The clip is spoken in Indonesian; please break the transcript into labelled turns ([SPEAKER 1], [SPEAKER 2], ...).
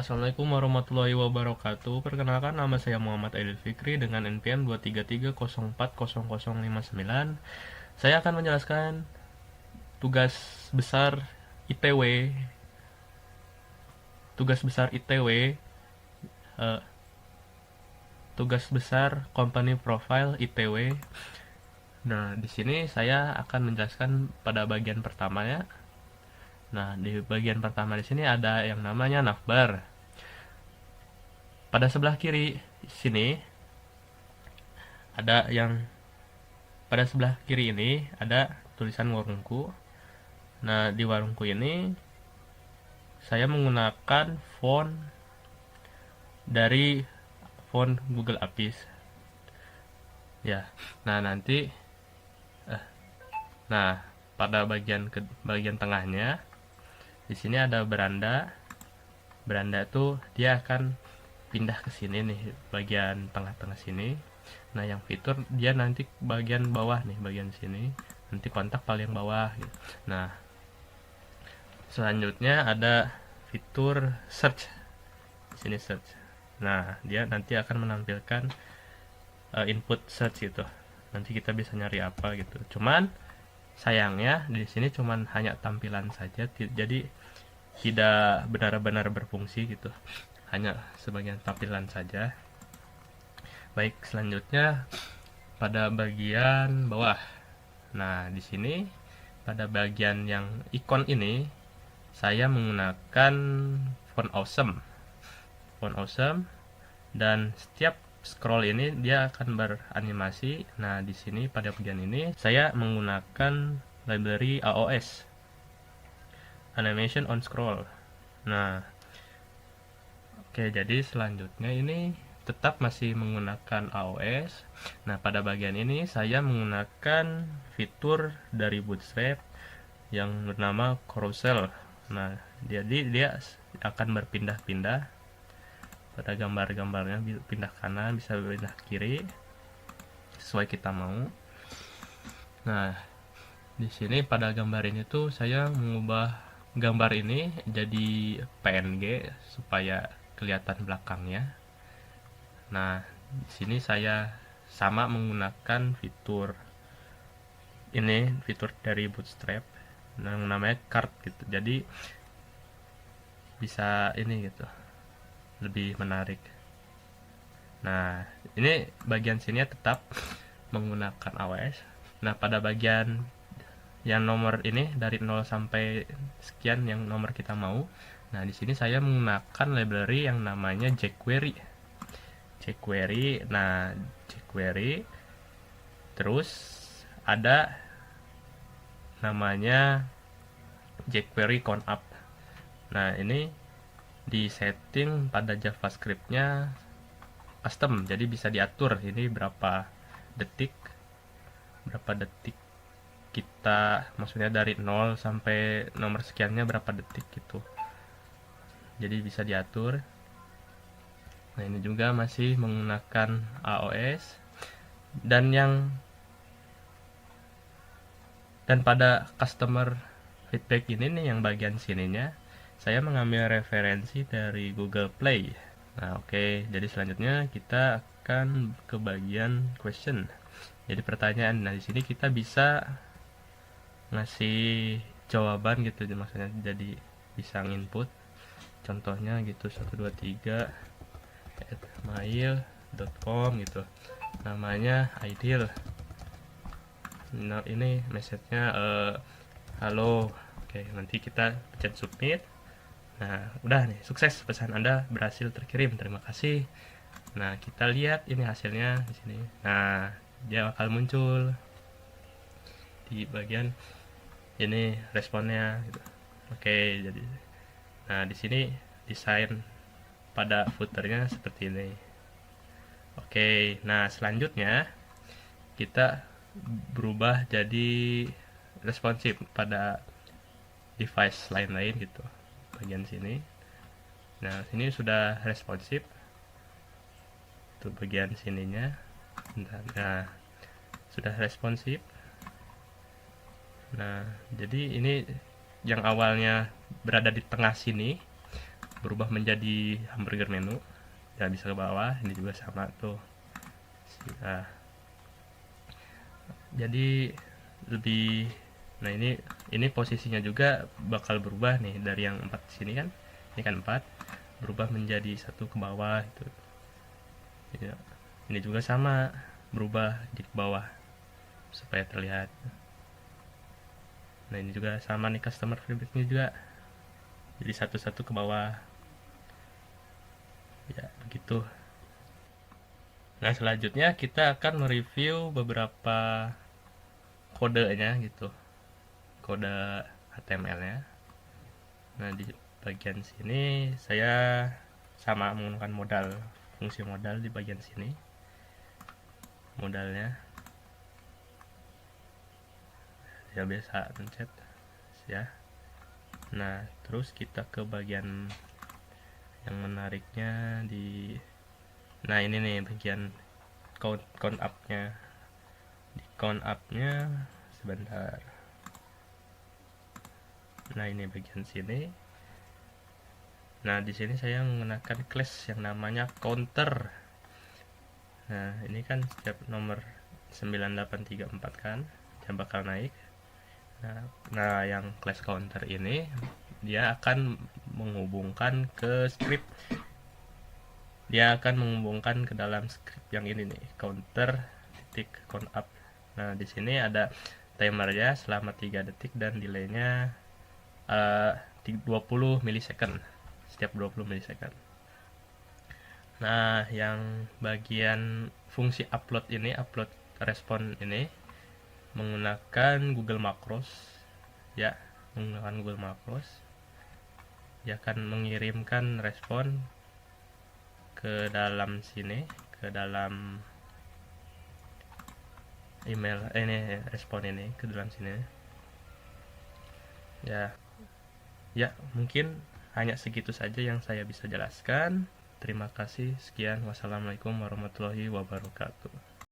[SPEAKER 1] Assalamualaikum warahmatullahi wabarakatuh. Perkenalkan, nama saya Muhammad Aidil Fikri dengan NPM 233040059. Saya akan menjelaskan tugas besar ITW, tugas besar ITW, eh, tugas besar Company Profile ITW. Nah, di sini saya akan menjelaskan pada bagian pertamanya. Nah, di bagian pertama di sini ada yang namanya navbar. Pada sebelah kiri sini ada yang pada sebelah kiri ini ada tulisan warungku. Nah, di warungku ini saya menggunakan font dari font Google Apis. Ya. Nah, nanti nah, pada bagian tengahnya di sini ada beranda. Beranda itu dia akan pindah ke sini nih, bagian tengah-tengah sini. Nah, yang fitur dia nanti bagian bawah nih, bagian sini. Nanti kontak paling bawah gitu. Nah, selanjutnya ada fitur search. Di sini search. Nah, dia nanti akan menampilkan input search gitu. Nanti kita bisa nyari apa gitu. Cuman sayangnya di sini cuman hanya tampilan saja, jadi tidak benar-benar berfungsi gitu. Hanya sebagian tampilan saja. Baik, selanjutnya pada bagian bawah. Nah, di sini pada bagian yang ikon ini saya menggunakan font awesome. Font awesome, dan setiap scroll ini dia akan beranimasi. Nah, di sini pada bagian ini saya menggunakan library AOS, animation on scroll. Nah, oke, jadi selanjutnya ini tetap masih menggunakan AOS. Nah, pada bagian ini saya menggunakan fitur dari Bootstrap yang bernama carousel. Nah, jadi dia akan berpindah-pindah pada gambar-gambarnya, pindah kanan, bisa pindah kiri sesuai kita mau. Nah, di sini pada gambar ini tuh saya mengubah gambar ini jadi PNG supaya kelihatan belakangnya. Nah, di sini saya sama menggunakan fitur ini, fitur dari Bootstrap yang namanya card gitu. Jadi bisa ini gitu, lebih menarik. Nah, ini bagian sini tetap menggunakan AWS. Nah, pada bagian yang nomor ini dari 0 sampai sekian yang nomor kita mau. Nah, di sini saya menggunakan library yang namanya jQuery. jQuery. Nah, jQuery terus ada namanya jQuery ConApp. Nah, ini di setting pada JavaScript-nya custom, jadi bisa diatur ini berapa detik kita, maksudnya dari 0 sampai nomor sekiannya berapa detik gitu, jadi bisa diatur. Nah, ini juga masih menggunakan AOS. Dan pada customer feedback ini nih, yang bagian sininya saya mengambil referensi dari Google Play. Nah, oke, jadi selanjutnya kita akan ke bagian question. Jadi pertanyaan. Nah, di sini kita bisa ngasih jawaban gitu, maksudnya jadi bisa input. Contohnya gitu, 123 mail.com gitu. Namanya Aidil. Nah, ini message-nya halo. Oke, nanti kita pencet submit. Nah, udah nih, sukses, pesan Anda berhasil terkirim. Terima kasih. Nah, kita lihat ini hasilnya di sini. Nah, dia bakal muncul di bagian ini responnya gitu. Oke, jadi nah di sini desain pada footernya seperti ini. Oke, nah selanjutnya kita berubah jadi responsif pada device lain-lain gitu, bagian sini. Nah, sini sudah responsif tuh bagian sininya. Nah, sudah responsif. Nah, jadi ini yang awalnya berada di tengah sini berubah menjadi hamburger menu, ya bisa ke bawah. Ini juga sama tuh. Nah, jadi lebih, nah ini posisinya juga bakal berubah nih dari yang 4 sini kan, ini kan 4 berubah menjadi satu ke bawah itu ya. Ini juga sama, berubah di bawah supaya terlihat. Nah ini juga sama nih, customer feedbacknya juga jadi satu-satu ke bawah ya, begitu. Nah selanjutnya kita akan mereview beberapa kodenya gitu, kode HTML nya. Nah di bagian sini saya sama menggunakan modal, fungsi modal di bagian sini modalnya ya, biasa pencet ya. Nah terus kita ke bagian yang menariknya di, nah ini nih bagian count up nya. Di count up nya sebentar, nah ini bagian sini. Nah di sini saya menggunakan class yang namanya counter. Nah ini kan setiap nomor 9834 kan yang bakal naik. Nah, yang class counter ini dia akan menghubungkan ke script. Dia akan menghubungkan ke dalam script yang ini nih, counter titik count up. Nah, di sini ada timernya selama 3 detik dan delaynya 20 milisecond. Setiap 20 milisecond. Nah, yang bagian fungsi upload ini, upload respon ini menggunakan Google Macros ya, menggunakan Google Macros. Dia akan mengirimkan respon ke dalam sini, ke dalam email ini, respon ini ke dalam sini ya. Ya mungkin hanya segitu saja yang saya bisa jelaskan. Terima kasih, sekian, wassalamualaikum warahmatullahi wabarakatuh.